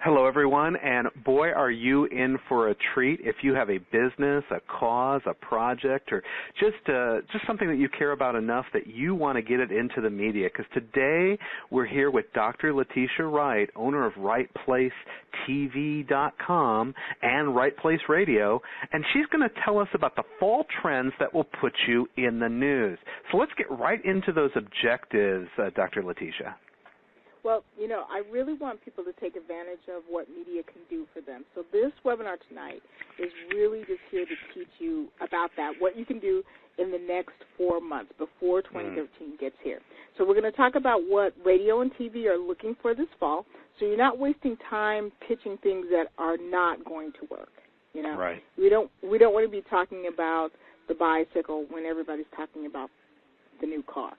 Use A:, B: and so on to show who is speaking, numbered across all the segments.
A: Hello, everyone, and boy, are you in for a treat if you have a business, a cause, a project, or just something that you care about enough that you want to get it into the media. Because today we're here with Dr. Letitia Wright, owner of RightPlaceTV.com and Right Place Radio, and she's going to tell us about the fall trends that will put you in the news. So let's get right into those objectives, Dr. Letitia.
B: Well, you know, I really want people to take advantage of what media can do for them. So this webinar tonight is really just here to teach you about that, what you can do in the next 4 months before 2013 gets here. So we're going to talk about what radio and TV are looking for this fall, so you're not wasting time pitching things that are not going to work. You know,
A: right.
B: We don't want to be talking about the bicycle when everybody's talking about the new car.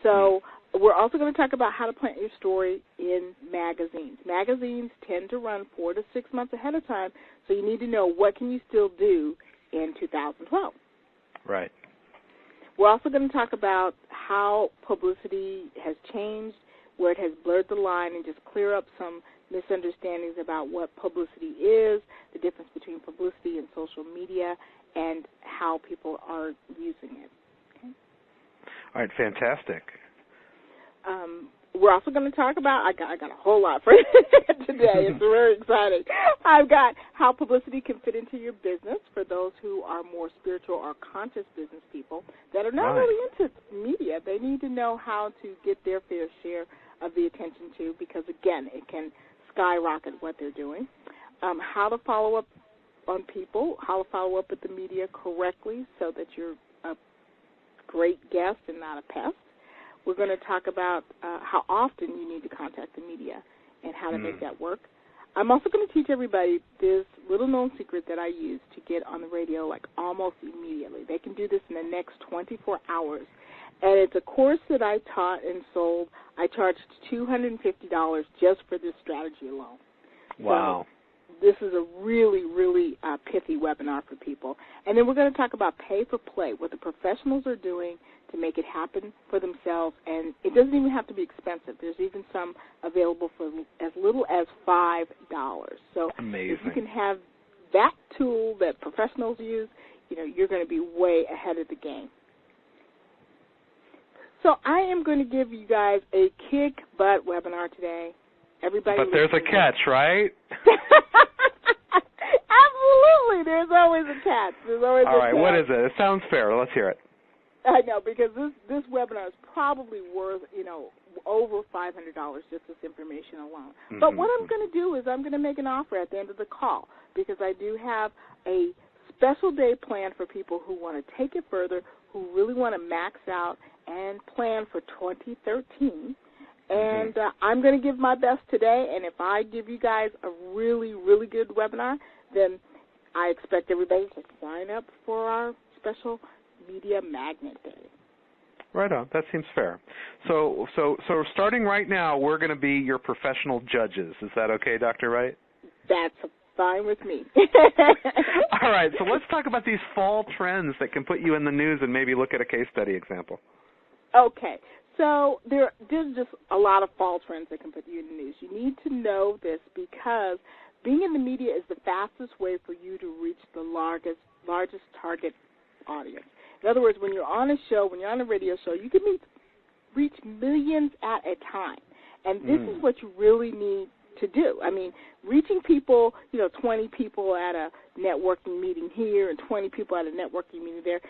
B: So we're also going to talk about how to plant your story in magazines. Magazines tend to run 4 to 6 months ahead of time, so you need to know what can you still do in 2012.
A: Right.
B: We're also going to talk about how publicity has changed, where it has blurred the line, and just clear up some misunderstandings about what publicity is, the difference between publicity and social media, and how people are using it.
A: All right, fantastic.
B: We're also going to talk about, I got a whole lot for you today. It's very exciting. I've got how publicity can fit into your business for those who are more spiritual or conscious business people that are not really into media. They need to know how to get their fair share of the attention too, because, again, it can skyrocket what they're doing. How to follow up on people, how to follow up with the media correctly so that you're a great guest and not a pest. We're going to talk about how often you need to contact the media and how to make that work. I'm also going to teach everybody this little-known secret that I use to get on the radio like almost immediately. They can do this in the next 24 hours. And it's a course that I taught and sold. I charged $250 just for this strategy alone.
A: Wow.
B: So this is a really, really pithy webinar for people. And then we're going to talk about pay for play, what the professionals are doing to make it happen for themselves. And it doesn't even have to be expensive. There's even some available for as little as $5. So
A: amazing.
B: If you can have that tool that professionals use, you know, you're going to be way ahead of the game. So I am going to give you guys a kick-butt webinar today. Everybody,
A: but there's a catch, right?
B: Absolutely. There's always a catch. There's always
A: All right, what is it? It sounds fair. Let's hear it.
B: I know, because this webinar is probably worth, you know, over $500 just this information alone. But what I'm going to do is I'm going to make an offer at the end of the call, because I do have a special day planned for people who want to take it further, who really want to max out and plan for 2013. And I'm going to give my best today, and if I give you guys a really, really good webinar, then I expect everybody to sign up for our special Media Magnet Day.
A: Right on. That seems fair. So starting right now, we're going to be your professional judges. Is that okay, Dr. Wright?
B: That's fine with me.
A: All right. So let's talk about these fall trends that can put you in the news and maybe look at a case study example.
B: Okay. So there's just a lot of fall trends that can put you in the news. You need to know this because being in the media is the fastest way for you to reach the largest target audience. In other words, when you're on a show, when you're on a radio show, you can reach millions at a time. And this is what you really need to do. I mean, reaching people, 20 people at a networking meeting here and 20 people at a networking meeting there,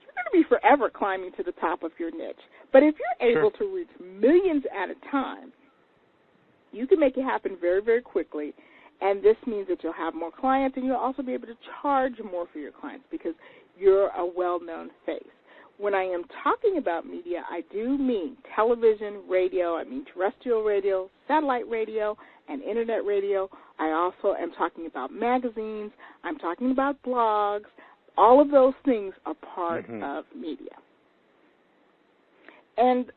B: you're going to be forever climbing to the top of your niche. But if you're able to reach millions at a time, you can make it happen very, very quickly. And this means that you'll have more clients, and you'll also be able to charge more for your clients because you're a well-known face. When I am talking about media, I do mean television, radio, I mean terrestrial radio, satellite radio, and internet radio. I also am talking about magazines. I'm talking about blogs. All of those things are part of media. And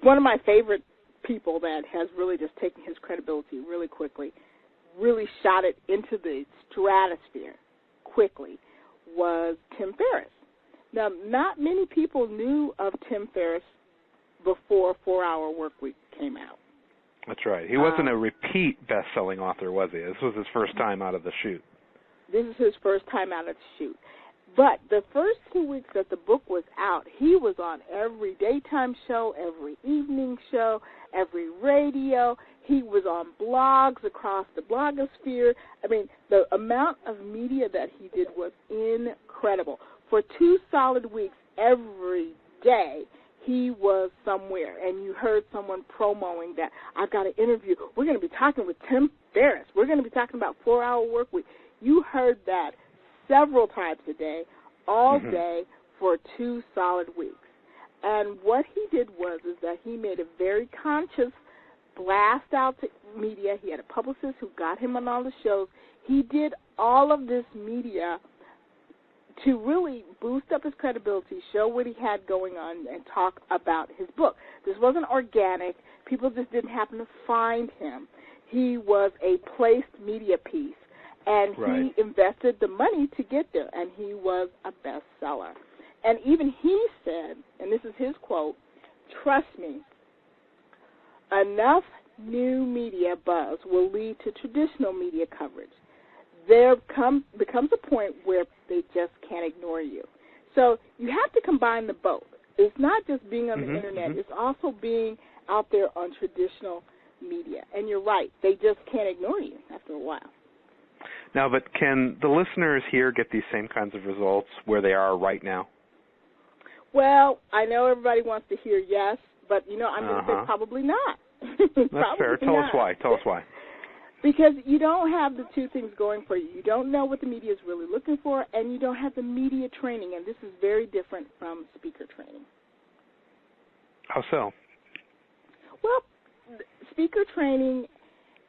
B: one of my favorite people that has really just taken his credibility really quickly, really shot it into the stratosphere quickly, was Tim Ferriss. Now, not many people knew of Tim Ferriss before 4 Hour Workweek came out.
A: That's right. He wasn't a repeat best-selling author, was he? This was his first time out of the chute.
B: This is his first time out of the chute. But the first 2 weeks that the book was out, he was on every daytime show, every evening show, every radio. He was on blogs across the blogosphere. I mean, the amount of media that he did was incredible. For 2 solid weeks, every day, he was somewhere, and you heard someone promoting that. I've got an interview. We're going to be talking with Tim Ferriss. We're going to be talking about 4-hour work week. You heard that several times a day, all day, for 2 solid weeks. And what he did was that he made a very conscious blast out to media. He had a publicist who got him on all the shows. He did all of this media to really boost up his credibility, show what he had going on, and talk about his book. This wasn't organic. People just didn't happen to find him. He was a placed media piece, and he invested the money to get there, and he was a bestseller. And even he said, and this is his quote, "Trust me, enough new media buzz will lead to traditional media coverage. There becomes a point where they just can't ignore you." So you have to combine the both. It's not just being on the Internet. It's also being out there on traditional media. And you're right. They just can't ignore you after a while.
A: Now, but can the listeners here get these same kinds of results where they are right now?
B: Well, I know everybody wants to hear yes, but, I'm going to say probably not.
A: That's fair. Tell us why.
B: Because you don't have the two things going for you. You don't know what the media is really looking for, and you don't have the media training, and this is very different from speaker training.
A: How so?
B: Well, speaker training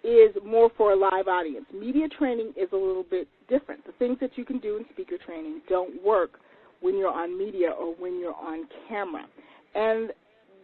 B: is more for a live audience. Media training is a little bit different. The things that you can do in speaker training don't work when you're on media or when you're on camera. And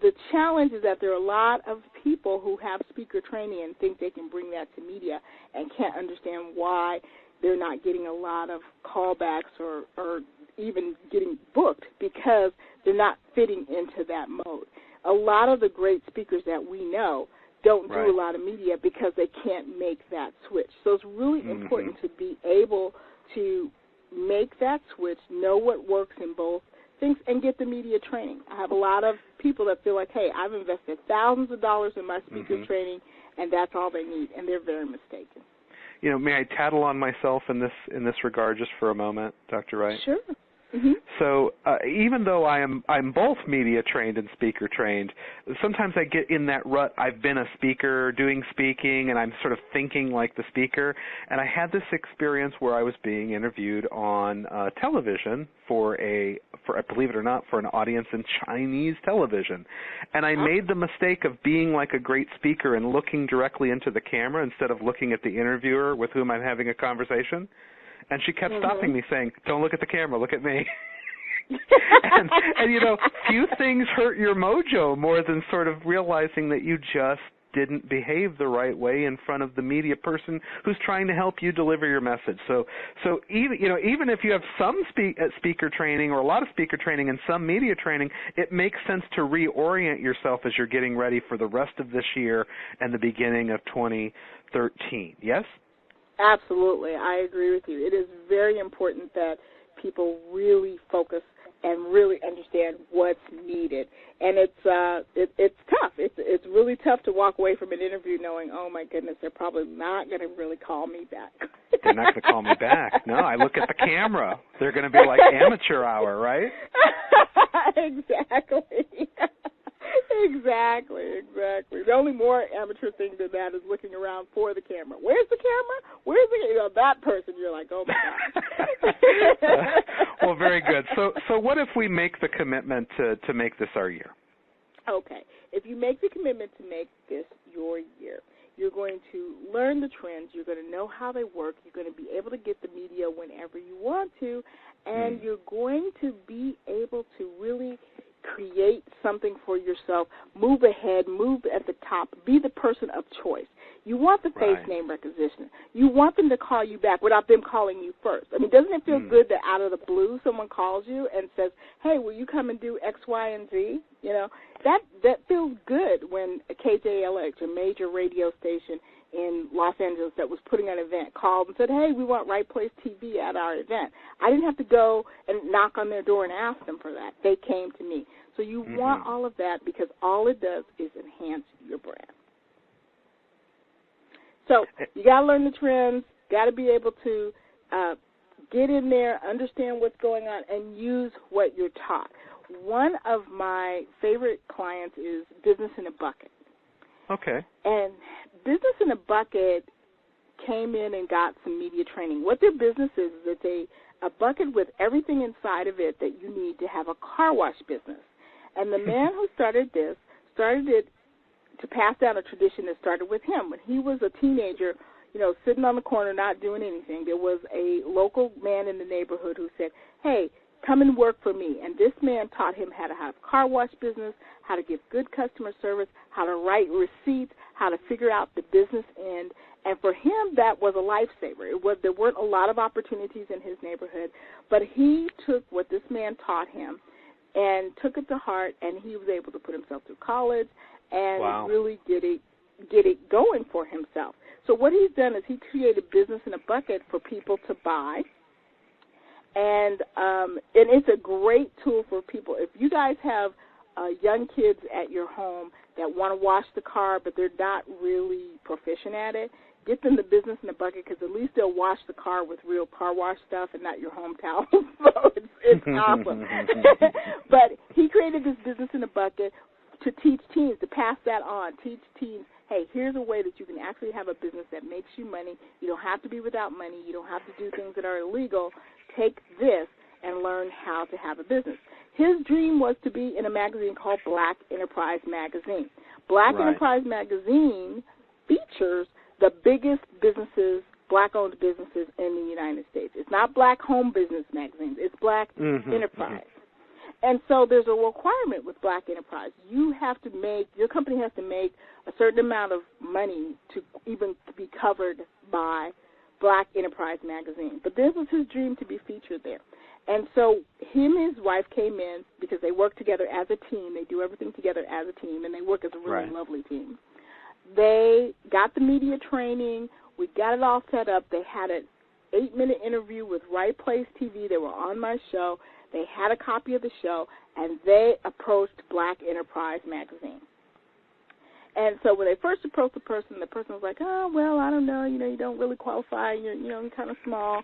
B: the challenge is that there are a lot of people who have speaker training and think they can bring that to media and can't understand why they're not getting a lot of callbacks or even getting booked because they're not fitting into that mode. A lot of the great speakers that we know don't do a lot of media because they can't make that switch. So it's really important to be able to make that switch, know what works in both things, and get the media training. I have a lot of people that feel like, hey, I've invested thousands of dollars in my speaker training, and that's all they need, and they're very mistaken.
A: May I tattle on myself in this regard just for a moment, Dr. Wright?
B: Sure.
A: So even though I'm both media trained and speaker trained, sometimes I get in that rut. I've been a speaker doing speaking, and I'm sort of thinking like the speaker. And I had this experience where I was being interviewed on television for believe it or not, for an audience in Chinese television. And I made the mistake of being like a great speaker and looking directly into the camera instead of looking at the interviewer with whom I'm having a conversation. And she kept stopping me saying, "Don't look at the camera, look at me." and few things hurt your mojo more than sort of realizing that you just didn't behave the right way in front of the media person who's trying to help you deliver your message. So even if you have some speaker training or a lot of speaker training and some media training, it makes sense to reorient yourself as you're getting ready for the rest of this year and the beginning of 2013. Yes?
B: Absolutely. I agree with you. It is very important that people really focus and really understand what's needed. And it's tough. It's really tough to walk away from an interview knowing, oh, my goodness, they're probably not going to really call me back.
A: They're not going to call me back. No, I look at the camera. They're going to be like amateur hour, right?
B: Exactly. Exactly. The only more amateur thing than that is looking around for the camera. Where's the camera? Where's that person? You're like, oh, my gosh.
A: Well, very good. So what if we make the commitment to make this our year?
B: Okay. If you make the commitment to make this your year, you're going to learn the trends. You're going to know how they work. You're going to be able to get the media whenever you want to, and you're going to be able to really create something for yourself, move ahead, move at the top, be the person of choice. You want the face
A: Right.
B: name recognition. You want them to call you back without them calling you first. I mean, doesn't it feel good that out of the blue someone calls you and says, hey, will you come and do X, Y, and Z? You know, that feels good when a KJLX, a major radio station in Los Angeles that was putting on an event, called and said, hey, we want Right Place TV at our event. I didn't have to go and knock on their door and ask them for that. They came to me. So you want all of that because all it does is enhance your brand. So you got to learn the trends, got to be able to get in there, understand what's going on, and use what you're taught. One of my favorite clients is Business in a Bucket.
A: Okay.
B: And Business in a Bucket came in and got some media training. What their business is it's a bucket with everything inside of it that you need to have a car wash business. And the man who started this started it to pass down a tradition that started with him. When he was a teenager, you know, sitting on the corner not doing anything, there was a local man in the neighborhood who said, hey, come and work for me. And this man taught him how to have a car wash business, how to give good customer service, how to write receipts, how to figure out the business end. And for him, that was a lifesaver. There weren't a lot of opportunities in his neighborhood, but he took what this man taught him and took it to heart, and he was able to put himself through college and really get it going for himself. So what he's done is he created Business in a Bucket for people to buy, and it's a great tool for people. If you guys have young kids at your home that want to wash the car but they're not really proficient at it, get them the Business in a Bucket because at least they'll wash the car with real car wash stuff and not your home towels. So it's awesome. But he created this Business in a Bucket to teach teens, to pass that on, teach teens, hey, here's a way that you can actually have a business that makes you money. You don't have to be without money. You don't have to do things that are illegal. Take this and learn how to have a business. His dream was to be in a magazine called Black Enterprise Magazine. Black Enterprise Magazine features the biggest businesses, black-owned businesses in the United States. It's not Black Home Business Magazines. It's Black Enterprise. And so there's a requirement with Black Enterprise. Your company has to make a certain amount of money to even be covered by Black Enterprise Magazine. But this was his dream to be featured there. And so him and his wife came in because they work together as a team. They do everything together as a team, and they work as a really lovely team. They got the media training. We got it all set up. They had an 8-minute interview with Right Place TV. They were on my show. They had a copy of the show, and they approached Black Enterprise Magazine. And so when they first approached the person was like, oh, well, I don't know, you don't really qualify, you're kind of small.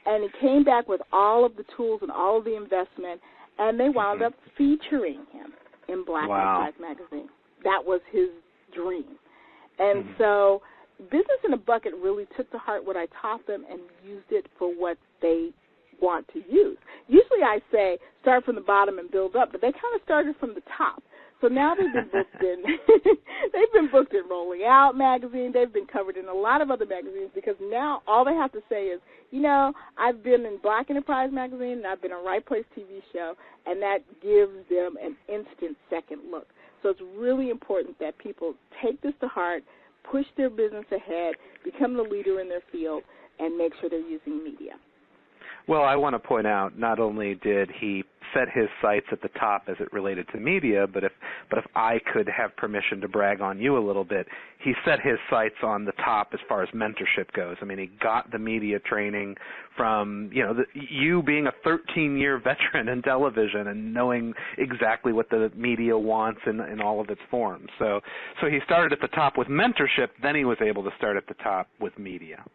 B: And he came back with all of the tools and all of the investment, and they wound up featuring him in Black Enterprise Magazine. That was his dream. And so Business in a Bucket really took to heart what I taught them and used it for what they want to use. Usually I say start from the bottom and build up, but they kind of started from the top. So now they've been booked in Rolling Out magazine. They've been covered in a lot of other magazines because now all they have to say is, I've been in Black Enterprise Magazine and I've been on Right Place TV show, and that gives them an instant second look. So it's really important that people take this to heart, push their business ahead, become the leader in their field, and make sure they're using media.
A: Well, I want to point out, not only did he set his sights at the top as it related to media, but if I could have permission to brag on you a little bit, he set his sights on the top as far as mentorship goes. I mean, he got the media training from, you being a 13-year veteran in television and knowing exactly what the media wants in all of its forms. So he started at the top with mentorship, then he was able to start at the top with media.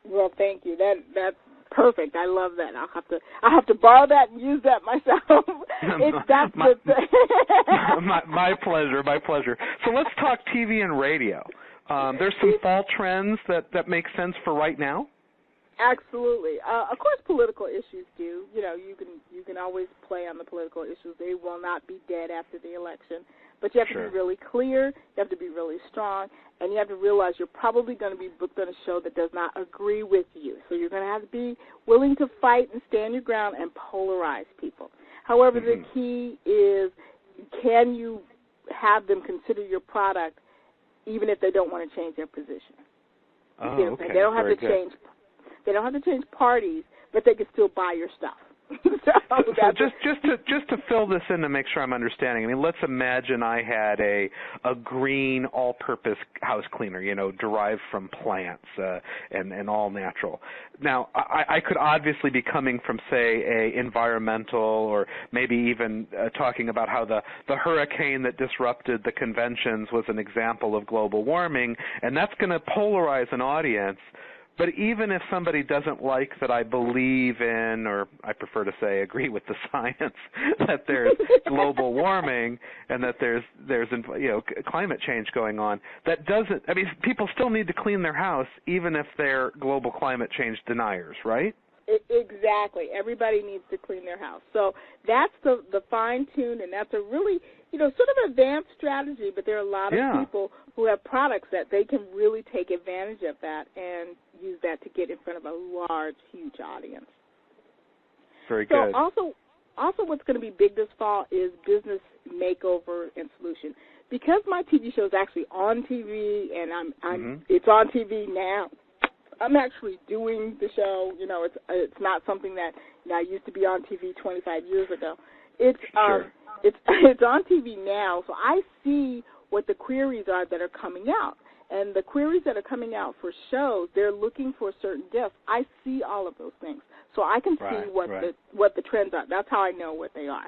A: Well,
B: thank you. That's perfect. I love that. I'll have to borrow that and use that myself.
A: My pleasure. So let's talk TV and radio. There's some fall trends that make sense for right now.
B: Absolutely. Of course, political issues do. You can always play on the political issues. They will not be dead after the election. But you have to be really clear, you have to be really strong, and you have to realize you're probably going to be booked on a show that does not agree with you. So you're going to have to be willing to fight and stand your ground and polarize people. However, the key is, can you have them consider your product even if they don't want to change their position?
A: Oh,
B: They
A: okay.
B: don't have
A: Very
B: to
A: good.
B: change. They don't have to change parties, but they can still buy your stuff.
A: So just to fill this in to make sure I'm understanding. I mean, let's imagine I had a green all-purpose house cleaner, derived from plants and all natural. Now, I could obviously be coming from, say, a environmental, or maybe even talking about how the hurricane that disrupted the conventions was an example of global warming, and that's going to polarize an audience. But even if somebody doesn't like that I believe in, or I prefer to say agree with the science, that there's global warming and that there's climate change going on, that doesn't, I mean, people still need to clean their house even if they're global climate change deniers, right?
B: Exactly. Everybody needs to clean their house. So that's the fine-tune, and that's a really, sort of advanced strategy, but there are a lot of people who have products that they can really take advantage of that and use that to get in front of a large, huge audience.
A: Very good.
B: So also what's going to be big this fall is business makeover and solution. Because my TV show is actually on TV, and it's on TV now, I'm actually doing the show. It's not something that I used to be on TV 25 years ago. It's on TV now, so I see what the queries are that are coming out. And the queries that are coming out for shows, they're looking for certain guests. I see all of those things, so I can see what the trends are. That's how I know what they are.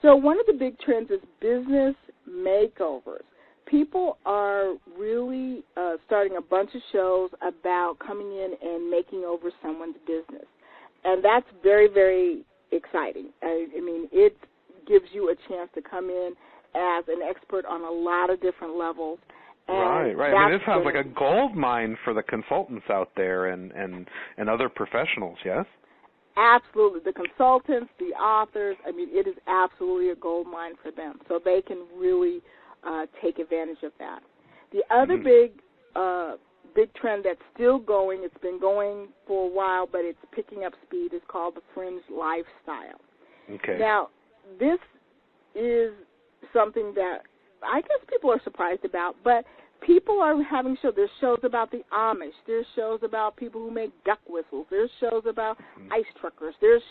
B: So one of the big trends is business makeovers. People are really starting a bunch of shows about coming in and making over someone's business. And that's very, very exciting. I mean, it gives you a chance to come in as an expert on a lot of different levels. And
A: right. I mean, this sounds like a gold mine for the consultants out there and other professionals, yes?
B: Absolutely. The consultants, the authors, I mean, it is absolutely a gold mine for them. So they can really take advantage of that. The other big trend that's still going, it's been going for a while, but it's picking up speed, is called the fringe lifestyle.
A: Okay.
B: Now, this is something that I guess people are surprised about, but people are having shows. There's shows about the Amish. There's shows about people who make duck whistles. There's shows about ice truckers. There's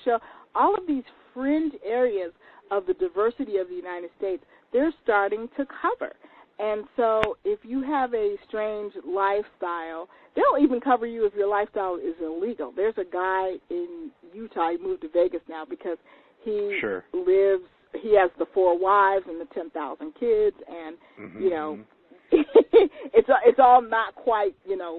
B: all of these fringe areas of the diversity of the United States, they're starting to cover. And so if you have a strange lifestyle, they'll even cover you if your lifestyle is illegal. There's a guy in Utah, he moved to Vegas now because he he has the 4 wives and the 10,000 kids, and, it's all not quite,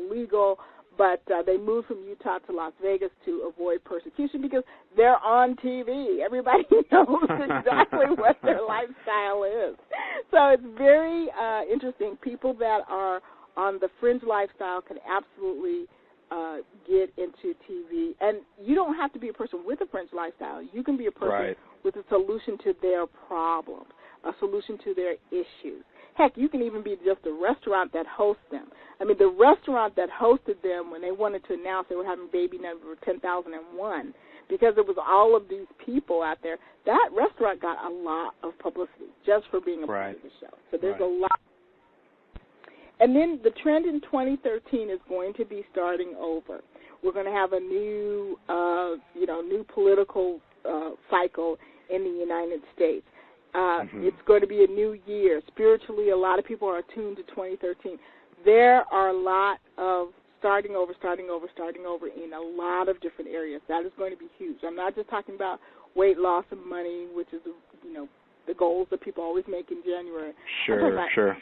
B: legal, but they moved from Utah to Las Vegas to avoid persecution because they're on TV. Everybody knows exactly what their lifestyle is. So it's very interesting. People that are on the fringe lifestyle can absolutely get into TV. And you don't have to be a person with a fringe lifestyle. You can be a person with a solution to their problems, a solution to their issues. Heck, you can even be just a restaurant that hosts them. I mean, the restaurant that hosted them when they wanted to announce they were having baby number 10,001, because it was all of these people out there, that restaurant got a lot of publicity just for being a part of the show. So there's a lot. And then the trend in 2013 is going to be starting over. We're going to have a new, new political cycle in the United States. It's going to be a new year. Spiritually, a lot of people are attuned to 2013. There are a lot of starting over in a lot of different areas. That is going to be huge. I'm not just talking about weight loss and money, which is, the goals that people always make in January.
A: Sure.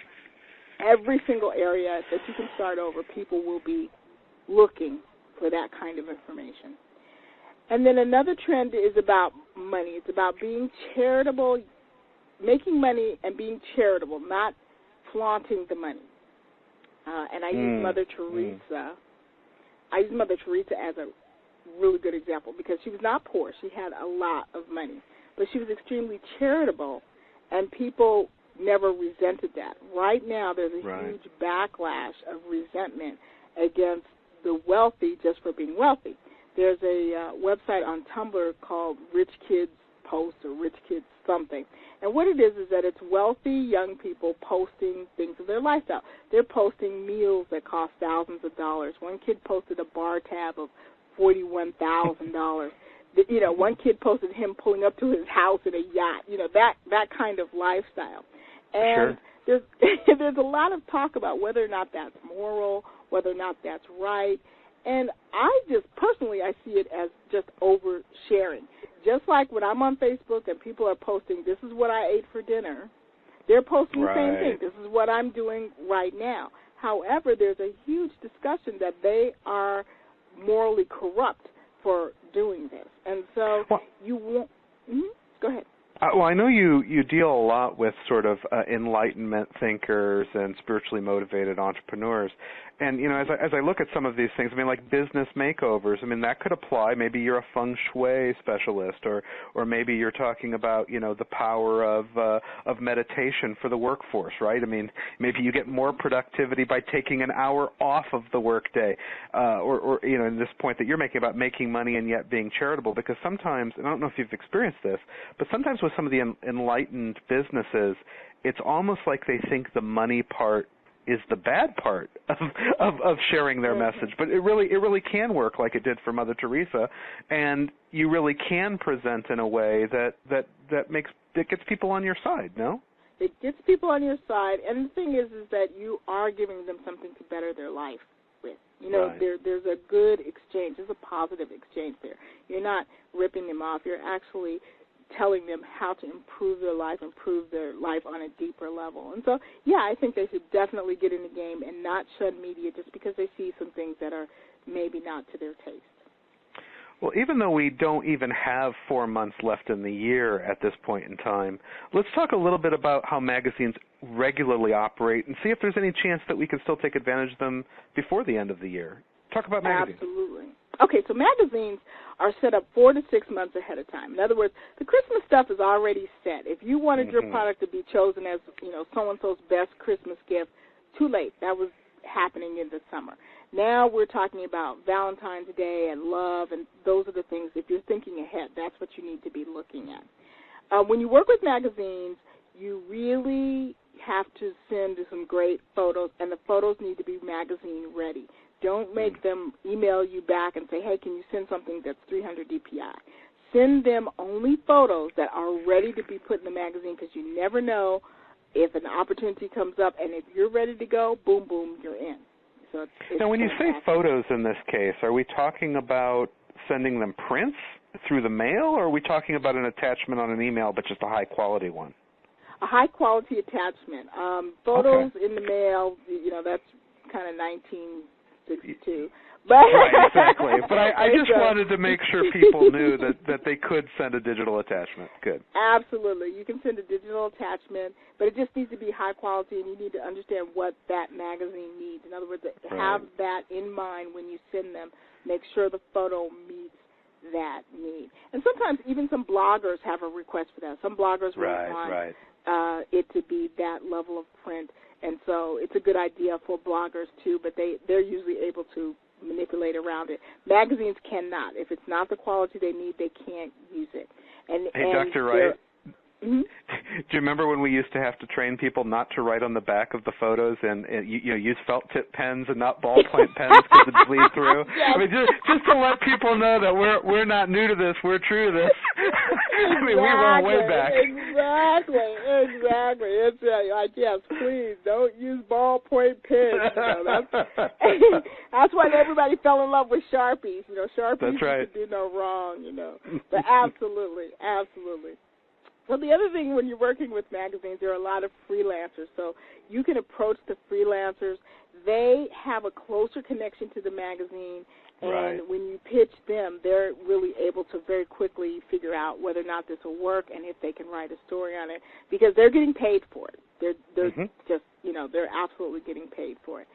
B: Every single area that you can start over, people will be looking for that kind of information. And then another trend is about money. It's about being charitable, making money and being charitable, not flaunting the money. And I use Mother Teresa. I use Mother Teresa as a really good example because she was not poor. She had a lot of money. But she was extremely charitable, and people never resented that. Right now there's a huge backlash of resentment against the wealthy just for being wealthy. There's a website on Tumblr called Rich Kids post or rich kids something. And what it is that it's wealthy young people posting things of their lifestyle. They're posting meals that cost thousands of dollars. One kid posted a bar tab of $41,000. You know, one kid posted him pulling up to his house in a yacht. You know, that kind of lifestyle. And
A: sure.
B: there's a lot of talk about whether or not that's moral, whether or not that's right. And I just personally, I see it as just oversharing. Just like when I'm on Facebook and people are posting, this is what I ate for dinner, they're posting the same thing. This is what I'm doing right now. However, there's a huge discussion that they are morally corrupt for doing this. And so you won't go ahead.
A: Well, I know you deal a lot with sort of enlightenment thinkers and spiritually motivated entrepreneurs. And, you know, as I look at some of these things, I mean, like business makeovers, I mean, that could apply. Maybe you're a feng shui specialist, or maybe you're talking about, you know, the power of meditation for the workforce, right? I mean, maybe you get more productivity by taking an hour off of the workday, or, you know, in this point that you're making about making money and yet being charitable, because sometimes, and I don't know if you've experienced this, but sometimes with some of the enlightened businesses, it's almost like they think the money part is the bad part of sharing their message. But it really can work like it did for Mother Teresa, and you really can present in a way that gets people on your side, no?
B: It gets people on your side, and the thing is that you are giving them something to better their life with. You know, there's a good exchange. There's a positive exchange there. You're not ripping them off. You're actually telling them how to improve their life on a deeper level. And so, yeah, I think they should definitely get in the game and not shun media just because they see some things that are maybe not to their taste.
A: Well, even though we don't even have 4 months left in the year at this point in time, let's talk a little bit about how magazines regularly operate and see if there's any chance that we can still take advantage of them before the end of the year. Talk about magazines.
B: Absolutely. Okay, so magazines are set up 4 to 6 months ahead of time. In other words, the Christmas stuff is already set. If you wanted your product to be chosen as, you know, so-and-so's best Christmas gift, too late. That was happening in the summer. Now we're talking about Valentine's Day and love, and those are the things, if you're thinking ahead, that's what you need to be looking at. When you work with magazines, you really have to send some great photos, and the photos need to be magazine ready. Don't make them email you back and say, hey, can you send something that's 300 DPI? Send them only photos that are ready to be put in the magazine, because you never know if an opportunity comes up, and if you're ready to go, boom, boom, you're in. So
A: now, when you say photos in this case, are we talking about sending them prints through the mail, or are we talking about an attachment on an email but just a high-quality one?
B: A high-quality attachment. Photos in the mail, you know, that's kind of 1962. But
A: right, exactly. But I just wanted to make sure people knew that they could send a digital attachment. Good.
B: Absolutely. You can send a digital attachment, but it just needs to be high quality, and you need to understand what that magazine needs. In other words, have that in mind when you send them. Make sure the photo meets that need. And sometimes even some bloggers have a request for that. Some bloggers want it to be that level of print, and so it's a good idea for bloggers too, but they're usually able to manipulate around it. Magazines cannot. If it's not the quality they need, they can't use it.
A: Hey, Dr. Wright, do you remember when we used to have to train people not to write on the back of the photos and use felt tip pens and not ballpoint pens because it bleed through? Yes. I mean, just to let people know that we're not new to this, we're true to this. I mean, we run way back.
B: Exactly. It's like, yes, please don't use ballpoint pens. You know, that's why everybody fell in love with Sharpies. You know, Sharpies do no wrong. You know, but absolutely. Well, the other thing when you're working with magazines, there are a lot of freelancers. So you can approach the freelancers. They have a closer connection to the magazine, and when you pitch them, they're really able to very quickly figure out whether or not this will work and if they can write a story on it, because they're getting paid for it. They're just, you know, they're absolutely getting paid for it.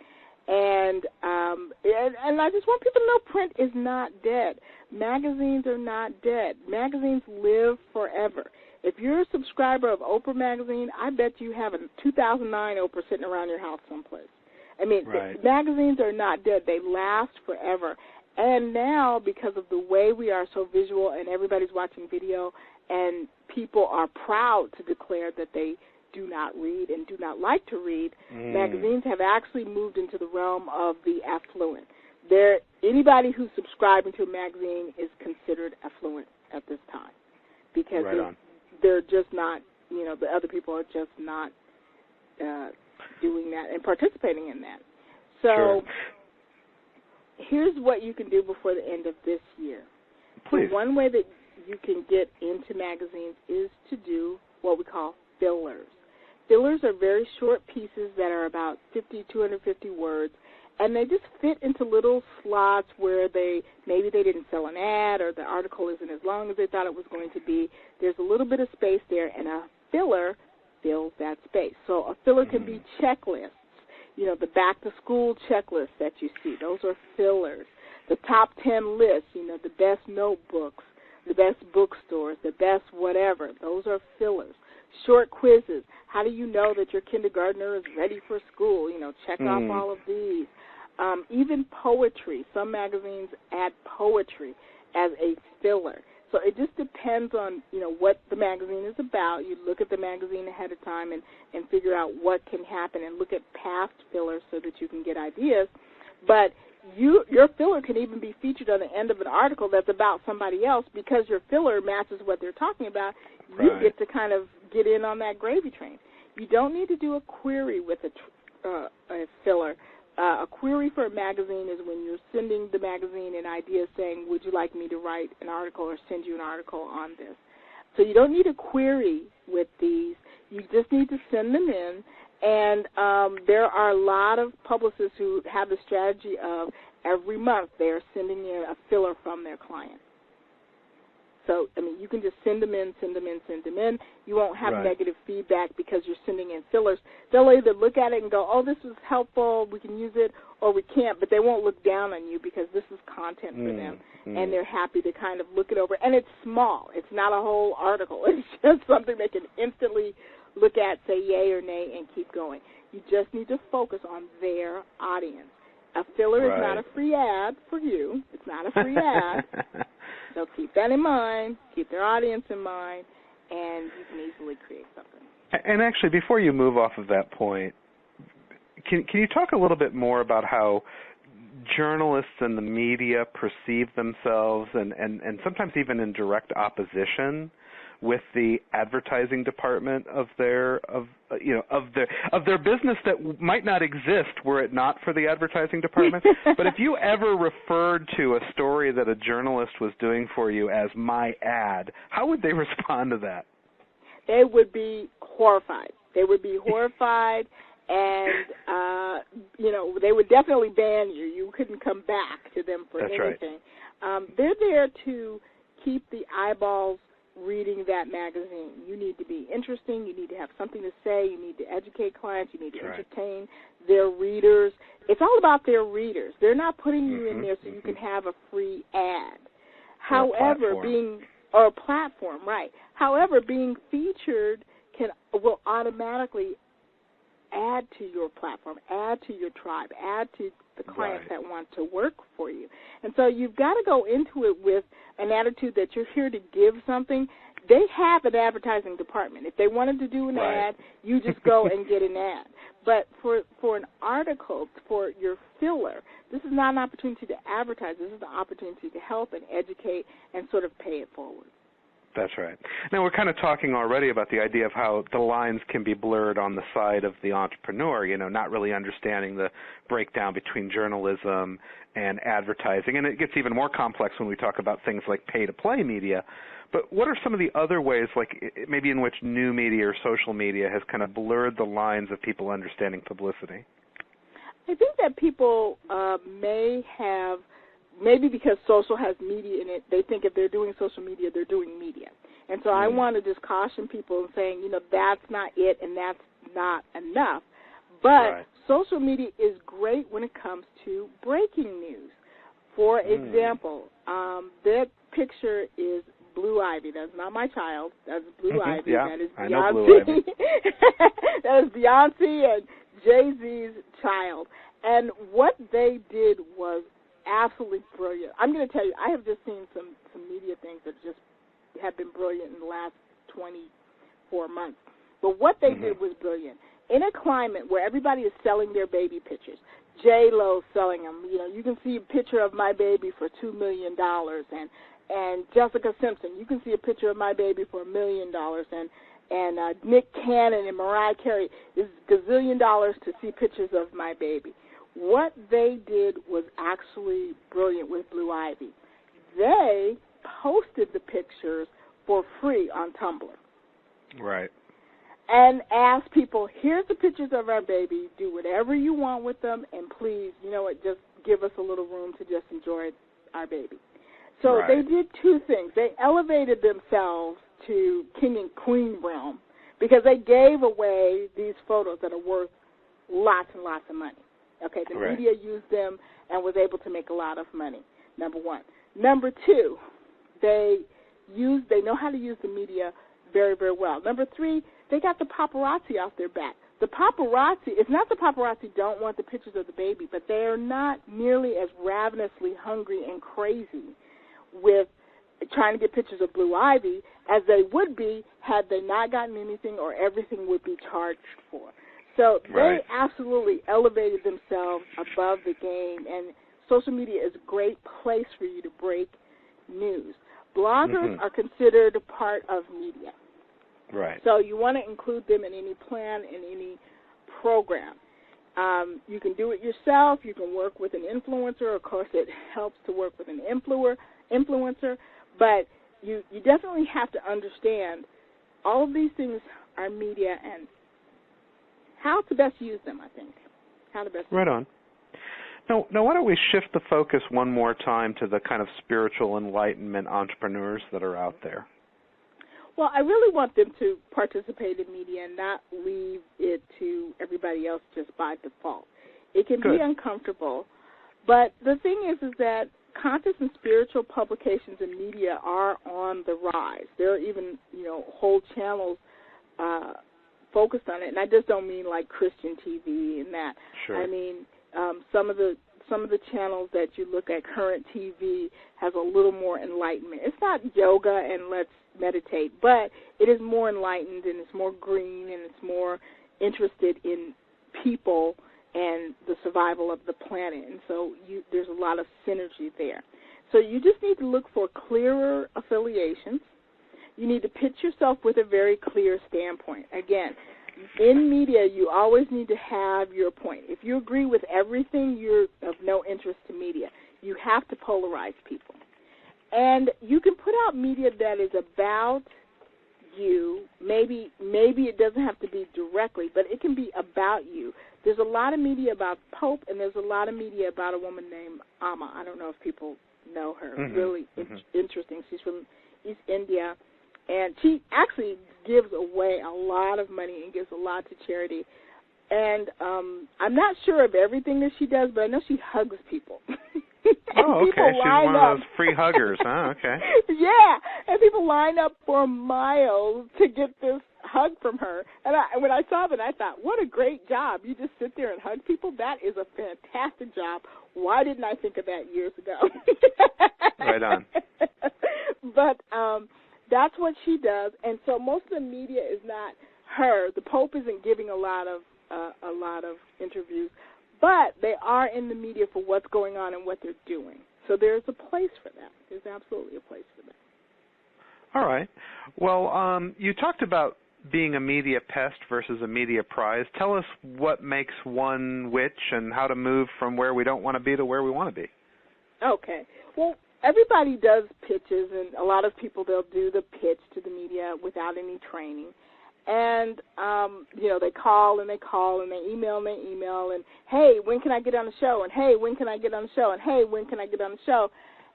B: And I just want people to know print is not dead. Magazines are not dead. Magazines live forever. If you're a subscriber of Oprah Magazine, I bet you have a 2009 Oprah sitting around your house someplace. I mean, magazines are not dead. They last forever. And now, because of the way we are so visual and everybody's watching video, and people are proud to declare that they do not read and do not like to read, magazines have actually moved into the realm of the affluent. Anybody who's subscribing to a magazine is considered affluent at this time, because they're just not, the other people are just not doing that and participating in that. So here's what you can do before the end of this year.
A: Please.
B: So one way that you can get into magazines is to do what we call fillers. Fillers are very short pieces that are about 250 words, and they just fit into little slots where maybe they didn't sell an ad, or the article isn't as long as they thought it was going to be. There's a little bit of space there, and a filler fills that space. So a filler can be checklists. The back-to-school checklists that you see, those are fillers. The top 10 lists, the best notebooks, the best bookstores, the best whatever, those are fillers. Short quizzes. How do you know that your kindergartner is ready for school? Check off all of these. Even poetry. Some magazines add poetry as a filler. So it just depends on, what the magazine is about. You look at the magazine ahead of time and figure out what can happen, and look at past fillers so that you can get ideas. But your filler can even be featured on the end of an article that's about somebody else, because your filler matches what they're talking about. You get to kind of get in on that gravy train. You don't need to do a query with a filler. A query for a magazine is when you're sending the magazine an idea saying, would you like me to write an article or send you an article on this? So you don't need a query with these. You just need to send them in. And there are a lot of publicists who have the strategy of every month they're sending in a filler from their client. So, you can just send them in. You won't have negative feedback because you're sending in fillers. They'll either look at it and go, oh, this was helpful, we can use it, or we can't, but they won't look down on you because this is content for them, and they're happy to kind of look it over. And it's small. It's not a whole article. It's just something they can instantly look at, say yay or nay, and keep going. You just need to focus on their audience. A filler is not a free ad for you. It's not a free ad. So keep that in mind, keep their audience in mind, and you can easily create something.
A: And actually, before you move off of that point, can you talk a little bit more about how journalists and the media perceive themselves, and sometimes even in direct opposition with the advertising department of their business that might not exist were it not for the advertising department? But if you ever referred to a story that a journalist was doing for you as my ad, how would they respond to that?
B: They would be horrified. And they would definitely ban you. You couldn't come back to them for anything. They're there to keep the eyeballs reading that magazine. You need to be interesting. You need to have something to say. You need to educate clients. You need to entertain their readers. It's all about their readers. They're not putting you in there so you can have a free ad. However, or a platform, right. However, being featured will automatically add to your platform, add to your tribe, add to the clients that want to work for you. And so you've got to go into it with an attitude that you're here to give something. They have an advertising department. If they wanted to do an ad, you just go and get an ad. But for an article, for your filler, this is not an opportunity to advertise. This is an opportunity to help and educate and sort of pay it forward.
A: That's right. Now, we're kind of talking already about the idea of how the lines can be blurred on the side of the entrepreneur, not really understanding the breakdown between journalism and advertising. And it gets even more complex when we talk about things like pay-to-play media. But what are some of the other ways, like maybe in which new media or social media has kind of blurred the lines of people understanding publicity?
B: I think that people maybe because social has media in it, they think if they're doing social media, they're doing media. And so I want to just caution people saying, that's not it and that's not enough. But social media is great when it comes to breaking news. For example, that picture is Blue Ivy. That's not my child. That's Blue Ivy. That is Beyonce.
A: I know Blue Ivy.
B: That is Beyonce and Jay-Z's child. And what they did was absolutely brilliant. I'm going to tell you, I have just seen some media things that just have been brilliant. brilliant in the last 24 months. But what they did was brilliant. In a climate where everybody is selling their baby pictures, J-Lo's selling them. You know, you can see a picture of my baby for $2 million, and Jessica Simpson, you can see a picture of my baby for $1 million, and Nick Cannon and Mariah Carey is gazillion dollars to see pictures of my baby. What they did was actually brilliant with Blue Ivy. They posted the pictures for free on Tumblr.
A: Right.
B: And asked people, here's the pictures of our baby. Do whatever you want with them, and please, you know what, just give us a little room to just enjoy our baby. So they did two things. They elevated themselves to king and queen realm because they gave away these photos that are worth lots and lots of money. Okay, the media used them and was able to make a lot of money, number one. Number two, they know how to use the media very, very well. Number three, they got the paparazzi off their back. The paparazzi, it's not the paparazzi don't want the pictures of the baby, but they are not nearly as ravenously hungry and crazy with trying to get pictures of Blue Ivy as they would be had they not gotten anything or everything would be charged for. So they absolutely elevated themselves above the game, and social media is a great place for you to break news. Bloggers are considered a part of media.
A: Right.
B: So you want to include them in any plan, in any program. You can do it yourself. You can work with an influencer. Of course, it helps to work with an influencer. But you definitely have to understand all of these things are media and how to best use them, I think. How to best use them.
A: Right on. Now, why don't we shift the focus one more time to the kind of spiritual enlightenment entrepreneurs that are out there?
B: Well, I really want them to participate in media and not leave it to everybody else just by default. It can be uncomfortable, but the thing is that conscious and spiritual publications and media are on the rise. There are even, whole channels focused on it, and I just don't mean like Christian TV and that.
A: Sure.
B: I mean, some of the channels that you look at, Current TV, has a little more enlightenment. It's not yoga and let's meditate, but it is more enlightened and it's more green and it's more interested in people and the survival of the planet. And so there's a lot of synergy there. So you just need to look for clearer affiliations. You need to pitch yourself with a very clear standpoint. Again, in media, you always need to have your point. If you agree with everything, you're of no interest to media. You have to polarize people. And you can put out media that is about you. Maybe it doesn't have to be directly, but it can be about you. There's a lot of media about Pope, and there's a lot of media about a woman named Amma. I don't know if people know her. Really interesting. She's from East India, and she actually gives away a lot of money and gives a lot to charity. And I'm not sure of everything that she does, but I know she hugs people.
A: Oh, okay. She's one of those free huggers, huh? Okay.
B: Yeah, and people line up for miles to get this hug from her. And when I saw that, I thought, what a great job. You just sit there and hug people? That is a fantastic job. Why didn't I think of that years ago?
A: Right on.
B: But that's what she does. And so most of the media is not her. The Pope isn't giving a lot of interviews, but they are in the media for what's going on and what they're doing. So there's a place for that. There's absolutely a place for that.
A: All right. Well, you talked about being a media pest versus a media prize. Tell us what makes one which and how to move from where we don't want to be to where we want to be. Okay.
B: Well, everybody does pitches, and a lot of people, they'll do the pitch to the media without any training. And, they call and they call and they email and, hey, when can I get on the show? And, hey, when can I get on the show? And, hey, when can I get on the show?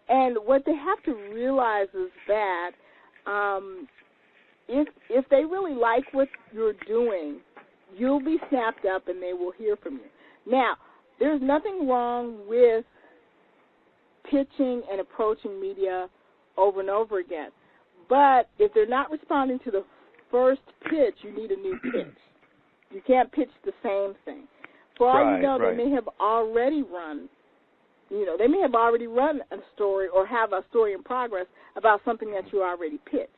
B: And what they have to realize is that if they really like what you're doing, you'll be snapped up and they will hear from you. Now, there's nothing wrong with pitching and approaching media over and over again. But if they're not responding to the first pitch, you need a new pitch. You can't pitch the same thing. For all you know, they may have already run, a story or have a story in progress about something that you already pitched.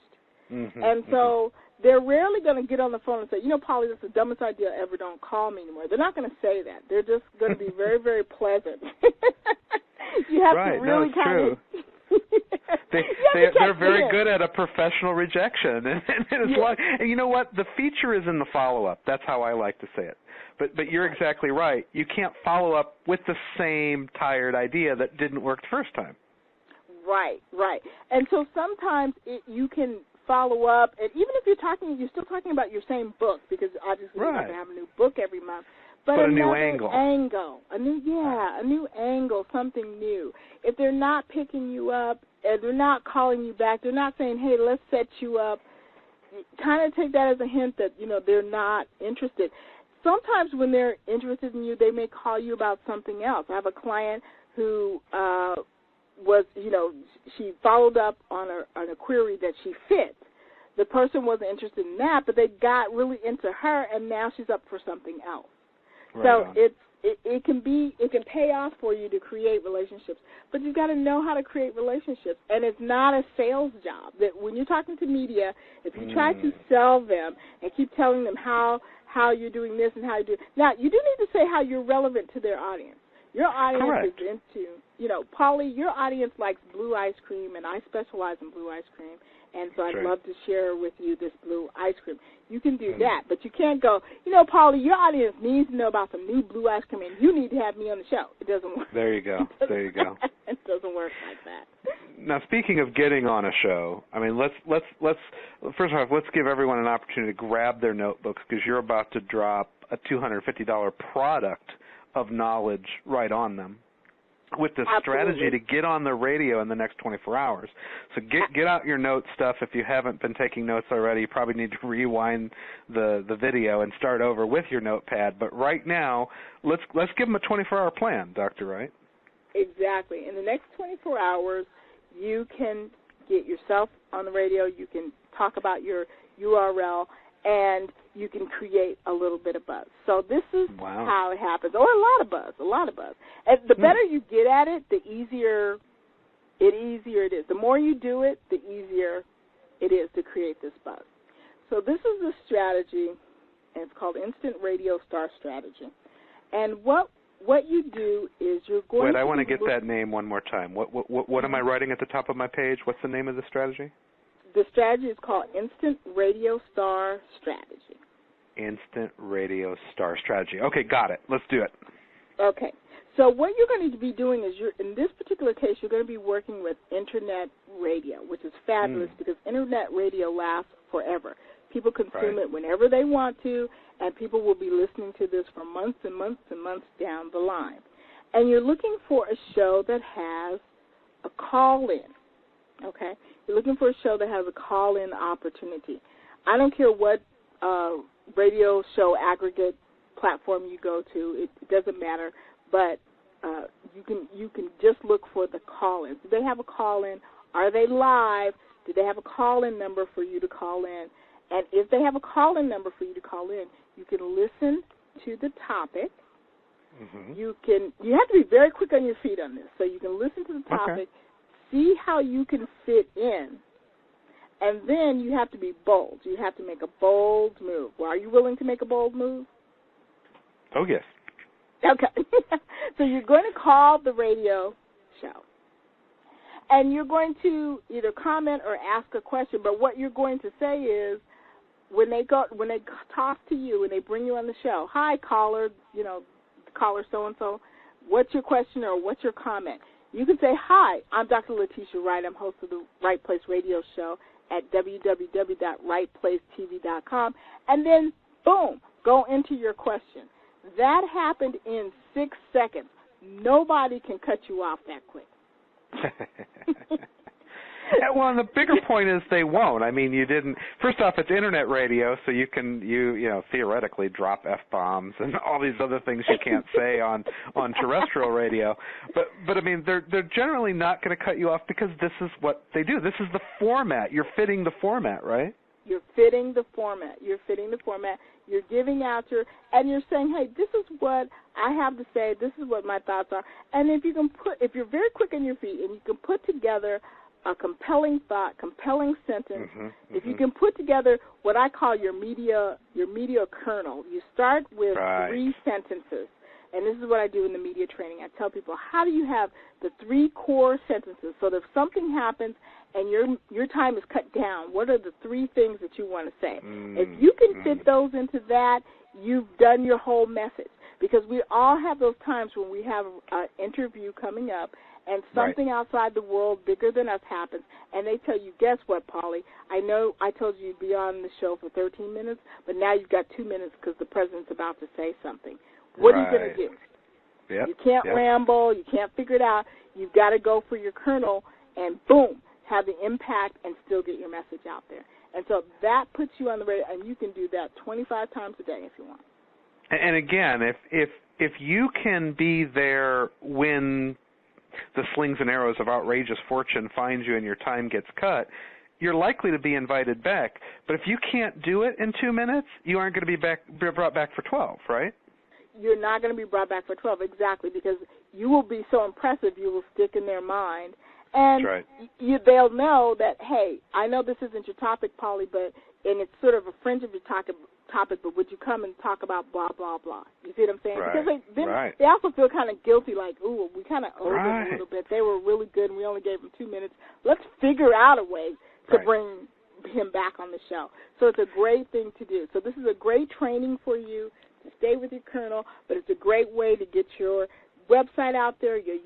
A: Mm-hmm.
B: And so they're rarely going to get on the phone and say, you know, Polly, that's the dumbest idea ever. Don't call me anymore. They're not going to say that. They're just going to be very, very pleasant. You have to really kind of...
A: They're very good at a professional rejection. And you know what? The feature is in the follow-up. That's how I like to say it. But you're exactly right. You can't follow up with the same tired idea that didn't work the first time. Right.
B: And so sometimes you can follow up, and even if you're still talking about your same book, because obviously you're going to have a new book every month. But
A: a new angle.
B: A new angle, something new. If they're not picking you up, and they're not calling you back, they're not saying, hey, let's set you up, kind of take that as a hint that, you know, they're not interested. Sometimes when they're interested in you, they may call you about something else. I have a client who was, you know, she followed up on a query that she fit. The person wasn't interested in that, but they got really into her, and now she's up for something else.
A: Right
B: so
A: on.
B: it can pay off for you to create relationships, but you've got to know how to create relationships, and it's not a sales job. That when you're talking to media, if you try to sell them and keep telling them how you're doing this and how you do now, you do need to say how you're relevant to their audience. Your audience is into, you know, Polly, your audience likes blue ice cream, and I specialize in blue ice cream, and so I'd love to share with you this blue ice cream. You can do that, but you can't go, you know, Polly, your audience needs to know about some new blue ice cream, and you need to have me on the show. It doesn't work.
A: There you go.
B: It doesn't work like that.
A: Now, speaking of getting on a show, I mean, let's first off, let's give everyone an opportunity to grab their notebooks, because you're about to drop a $250 product of knowledge right on them with the strategy to get on the radio in the next 24 hours. So get out your note stuff. If you haven't been taking notes already, you probably need to rewind the video and start over with your notepad. But right now, let's give them a 24-hour plan, Dr. Wright.
B: Exactly. In the next 24 hours, you can get yourself on the radio, you can talk about your URL, and you can create a little bit of buzz. So this is how it happens, or a lot of buzz. And the better you get at it, the easier it is. The more you do it, the easier it is to create this buzz. So this is the strategy, and it's called Instant Radio Star Strategy. And what you do is you're going to...
A: Wait, I want to get that name one more time. What am I writing at the top of my page? What's the name of the strategy?
B: The strategy is called Instant Radio Star Strategy.
A: Instant Radio Star Strategy. Okay, got it. Let's do it.
B: Okay. So what you're going to be doing is, in this particular case, you're going to be working with Internet radio, which is fabulous because Internet radio lasts forever. People consume it whenever they want to, and people will be listening to this for months and months and months down the line. And you're looking for a show that has a call-in, okay? You're looking for a show that has a call-in opportunity. I don't care what radio show aggregate platform you go to. It doesn't matter, but you can just look for the call-in. Do they have a call-in? Are they live? Do they have a call-in number for you to call in? And if they have a call-in number for you to call in, you can listen to the topic. Mm-hmm. You have to be very quick on your feet on this. So you can listen to the topic, see how you can fit in, and then you have to be bold. You have to make a bold move. Well, are you willing to make a bold move?
A: Oh, yes.
B: Okay. So you're going to call the radio show. And you're going to either comment or ask a question, but what you're going to say is, when they talk to you and they bring you on the show, hi, caller, caller so-and-so, what's your question or what's your comment? You can say, hi, I'm Dr. Letitia Wright. I'm host of the Right Place Radio Show at www.rightplacetv.com, and then, boom, go into your question. That happened in 6 seconds. Nobody can cut you off that quick.
A: Well, and the bigger point is they won't. I mean, you didn't. First off, it's Internet radio, so you can theoretically drop F-bombs and all these other things you can't say on terrestrial radio. But I mean, they're generally not going to cut you off because this is what they do. This is the format. You're fitting the format, right? You're fitting the format. You're giving out and you're saying, hey, this is what I have to say. This is what my thoughts are. And if you're very quick on your feet and you can put together
B: a compelling thought, compelling sentence, if you can put together what I call your media kernel, you start with 3 sentences. And this is what I do in the media training. I tell people, how do you have the 3 core sentences so that if something happens and your time is cut down, what are the 3 things that you want to say? If you can fit those into that, you've done your whole message. Because we all have those times when we have an interview coming up and something outside the world bigger than us happens, and they tell you, guess what, Polly? I know I told you you'd be on the show for 13 minutes, but now you've got 2 minutes because the president's about to say something. What are you going to do?
A: Yep.
B: You can't ramble. You can't figure it out. You've got to go for your kernel and, boom, have the impact and still get your message out there. And so that puts you on the radio, and you can do that 25 times a day if you want.
A: And again, if you can be there when the slings and arrows of outrageous fortune finds you and your time gets cut, you're likely to be invited back. But if you can't do it in 2 minutes, you aren't going to be brought back for 12, right?
B: You're not going to be brought back for 12, exactly, because you will be so impressive, you will stick in their mind. And they'll know that, hey, I know this isn't your topic, Polly, and it's sort of a fringe of your topic, but would you come and talk about blah, blah, blah? You see what I'm saying? Because they also feel kind of guilty, like, ooh, we kind of owed them a little bit. They were really good, and we only gave them 2 minutes. Let's figure out a way to bring him back on the show. So it's a great thing to do. So this is a great training for you to stay with your kernel, but it's a great way to get your website out there, your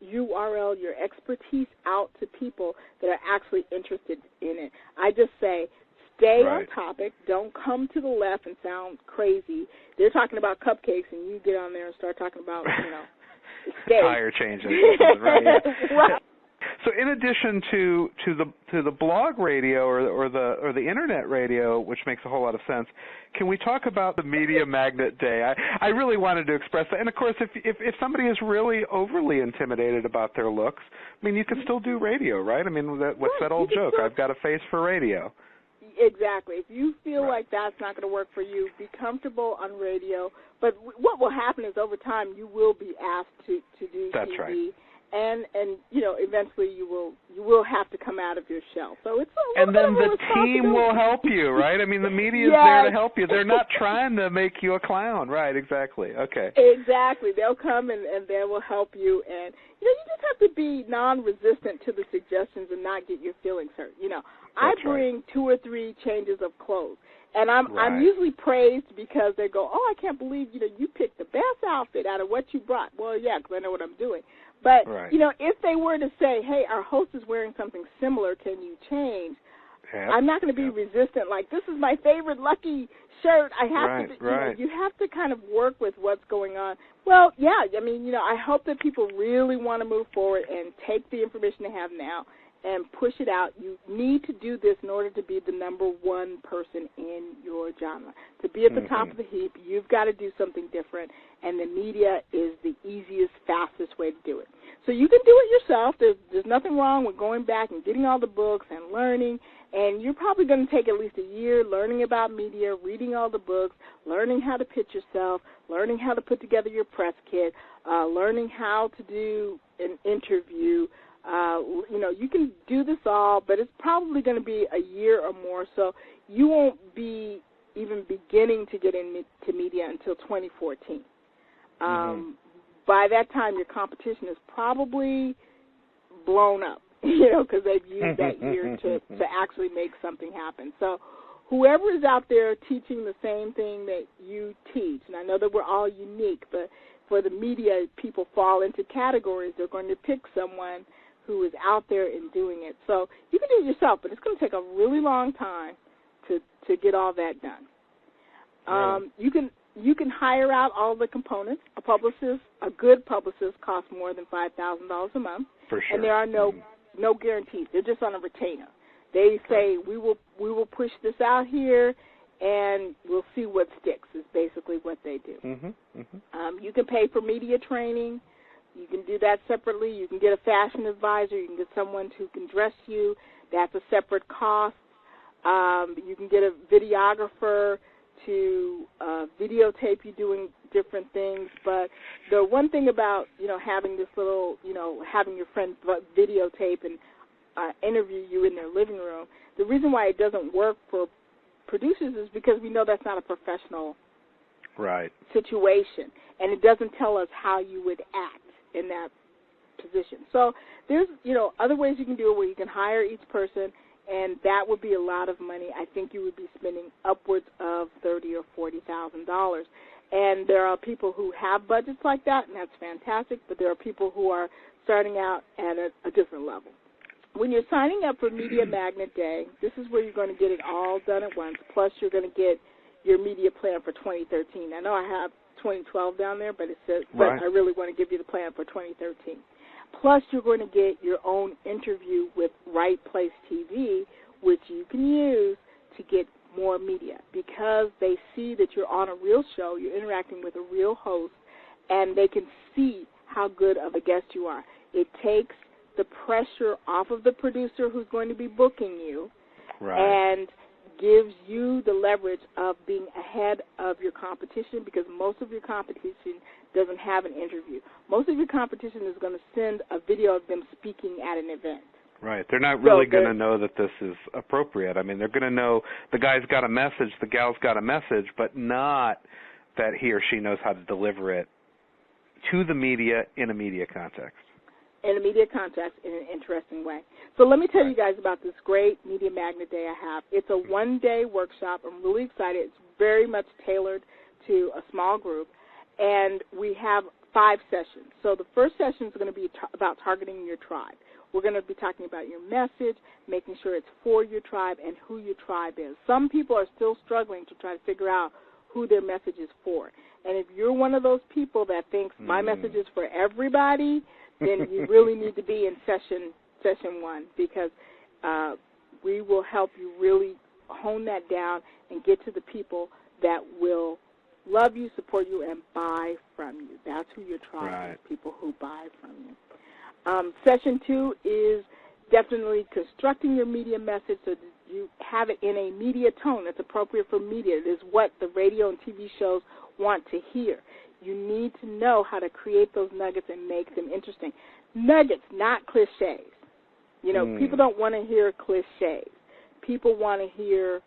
B: URL, your expertise out to people that are actually interested in it. I just say, stay on topic. Don't come to the left and sound crazy. They're talking about cupcakes, and you get on there and start talking about, steak.
A: Tire changes. Right. So, in addition to the blog radio or the internet radio, which makes a whole lot of sense, can we talk about the Media Magnet Day? I really wanted to express that, and of course, if somebody is really overly intimidated about their looks, I mean, you can still do radio, right? I mean, what's that old joke? I've got a face for radio.
B: Exactly. If you feel like that's not going to work for you, be comfortable on radio. But what will happen is over time you will be asked to do
A: that's
B: TV.
A: Right.
B: And eventually you will have to come out of your shell. So it's a
A: and then the team will help you, right? I mean, the media is there to help you. They're not trying to make you a clown, right? Exactly. Okay.
B: Exactly. They'll come and they will help you, and you just have to be non-resistant to the suggestions and not get your feelings hurt. I bring 2 or 3 changes of clothes. And I'm usually praised because they go, oh, I can't believe, you picked the best outfit out of what you brought. Well, yeah, because I know what I'm doing. But, if they were to say, hey, our host is wearing something similar, can you change? Yep. I'm not going to be resistant, like, this is my favorite Lucky shirt. I have to, you have to kind of work with what's going on. Well, yeah, I mean, I hope that people really want to move forward and take the information they have now and push it out. You need to do this in order to be the number 1 person in your genre. To be at the top of the heap, you've got to do something different, and the media is the easiest, fastest way to do it. So you can do it yourself. There's nothing wrong with going back and getting all the books and learning, and you're probably going to take at least a year learning about media, reading all the books, learning how to pitch yourself, learning how to put together your press kit, learning how to do an interview. You can do this all, but it's probably going to be a year or more, so you won't be even beginning to get into media until 2014. By that time, your competition is probably blown up, because they've used that year to actually make something happen. So whoever is out there teaching the same thing that you teach, and I know that we're all unique, but for the media, people fall into categories. They're going to pick someone who is out there and doing it. So you can do it yourself, but it's going to take a really long time to get all that done. You can hire out all the components. A good publicist costs more than $5,000 a month.
A: For sure.
B: And there are no guarantees. They're just on a retainer. They say we will push this out here, and we'll see what sticks. Is basically what they do. You can pay for media training. You can do that separately. You can get a fashion advisor. You can get someone who can dress you. That's a separate cost. You can get a videographer to videotape you doing different things. But the one thing about, having this little, having your friend videotape, and interview you in their living room. The reason why it doesn't work for producers is because we know that's not a professional situation, and it doesn't tell us how you would act in that position. So there's, other ways you can do it where you can hire each person, and that would be a lot of money. I think you would be spending upwards of $30,000 or $40,000. And there are people who have budgets like that, and that's fantastic, but there are people who are starting out at a different level. When you're signing up for Media Magnet Day, this is where you're going to get it all done at once, plus you're going to get your media plan for 2013. I know I have 2012 down there, but it says, but I really want to give you the plan for 2013. Plus, you're going to get your own interview with Right Place TV, which you can use to get more media, because they see that you're on a real show, you're interacting with a real host, and they can see how good of a guest you are. It takes the pressure off of the producer who's going to be booking you, and gives you the leverage of being ahead of your competition, because most of your competition doesn't have an interview. Most of your competition is going to send a video of them speaking at an event.
A: Right. They're not really going to know that this is appropriate. I mean, they're going to know the guy's got a message, the gal's got a message, but not that he or she knows how to deliver it to the media in a media context.
B: In a media context in an interesting way. So let me tell you guys about this great Media Magnet Day I have. It's a one-day workshop. I'm really excited. It's very much tailored to a small group, and we have 5 sessions. So the first session is going to be about targeting your tribe. We're going to be talking about your message, making sure it's for your tribe and who your tribe is. Some people are still struggling to try to figure out who their message is for. And if you're one of those people that thinks my message is for everybody, then you really need to be in session 1, because we will help you really hone that down and get to the people that will love you, support you, and buy from you. That's who your tribe is, people who buy from you. Session 2 is definitely constructing your media message so that you have it in a media tone that's appropriate for media. It is what the radio and TV shows want to hear. You need to know how to create those nuggets and make them interesting. Nuggets, not cliches. People don't want to hear cliches. People want to hear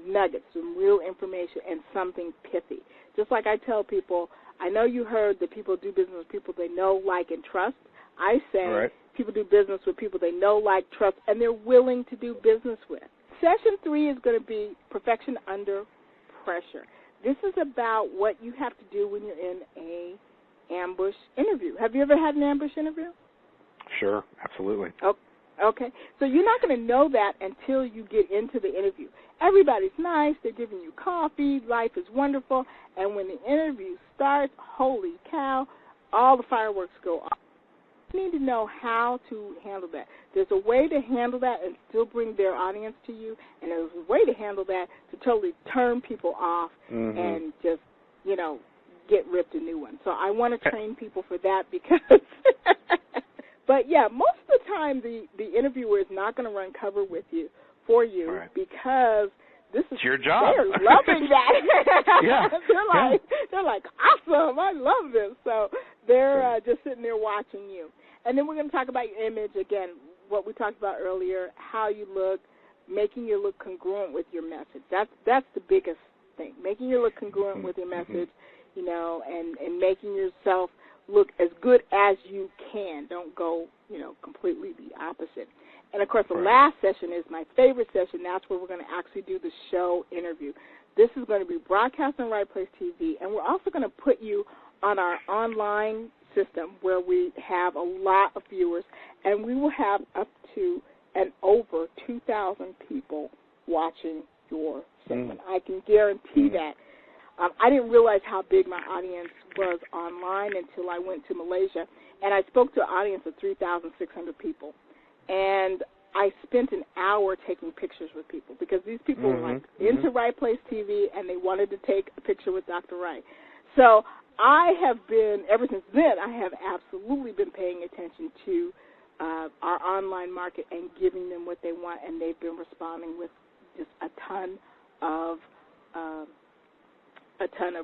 B: nuggets, some real information, and something pithy. Just like I tell people, I know you heard that people do business with people they know, like, and trust. I say people do business with people they know, like, trust, and they're willing to do business with. Session 3 is going to be perfection under pressure. This is about what you have to do when you're in a ambush interview. Have you ever had an ambush interview?
A: Sure, absolutely.
B: Okay. So you're not going to know that until you get into the interview. Everybody's nice. They're giving you coffee. Life is wonderful. And when the interview starts, holy cow, all the fireworks go off. You need to know how to handle that. There's a way to handle that and still bring their audience to you, and there's a way to handle that to totally turn people off and just, get ripped a new one. So I want to train people for that, because but yeah, most of the time the interviewer is not going to run cover with you because this is
A: your job.
B: They're loving that.
A: Yeah.
B: They're like, awesome, I love this. So they're just sitting there watching you. And then we're going to talk about your image again, what we talked about earlier, how you look, making you look congruent with your message. That's the biggest thing, making you look congruent with your message, and making yourself look as good as you can. Don't go, completely the opposite. And, of course, the last session is my favorite session. That's where we're going to actually do the show interview. This is going to be broadcast on Right Place TV, and we're also going to put you on our online system where we have a lot of viewers, and we will have up to and over 2,000 people watching your segment. I can guarantee that. I didn't realize how big my audience was online until I went to Malaysia, and I spoke to an audience of 3,600 people. And I spent an hour taking pictures with people, because these people were into Right Place TV, and they wanted to take a picture with Dr. Wright. So I have been, ever since then, I have absolutely been paying attention to our online market and giving them what they want, and they've been responding with just a ton of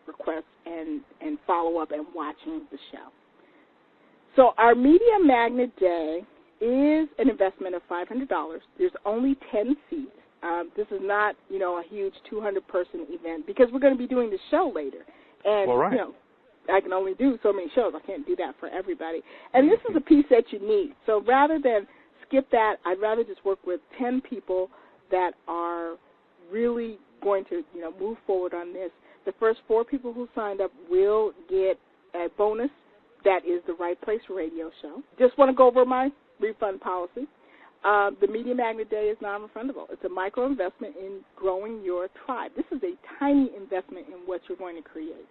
B: requests and follow-up and watching the show. So our Media Magnet Day is an investment of $500. There's only 10 seats. This is not, a huge 200-person event because we're going to be doing the show later. And,
A: right.
B: I can only do so many shows. I can't do that for everybody. And this is a piece that you need. So rather than skip that, I'd rather just work with 10 people that are really going to, move forward on this. The first 4 people who signed up will get a bonus that is the Right Place Radio show. Just want to go over my refund policy. The Media Magnet Day is non-refundable. It's a micro investment in growing your tribe. This is a tiny investment in what you're going to create.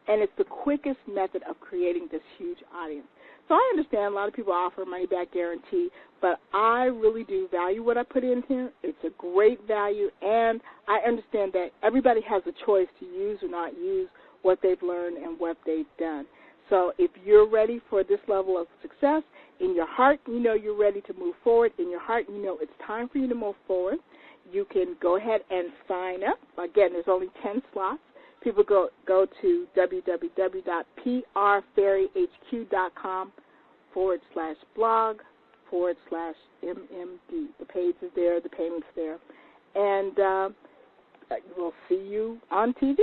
B: And it's the quickest method of creating this huge audience. So I understand a lot of people offer a money-back guarantee, but I really do value what I put in here. It's a great value, and I understand that everybody has a choice to use or not use what they've learned and what they've done. So if you're ready for this level of success, in your heart you know you're ready to move forward. In your heart you know it's time for you to move forward. You can go ahead and sign up. Again, there's only 10 slots. People go to www.prfairyhq.com/blog/MMD. The page is there, the payment's there. And we'll see you on TV.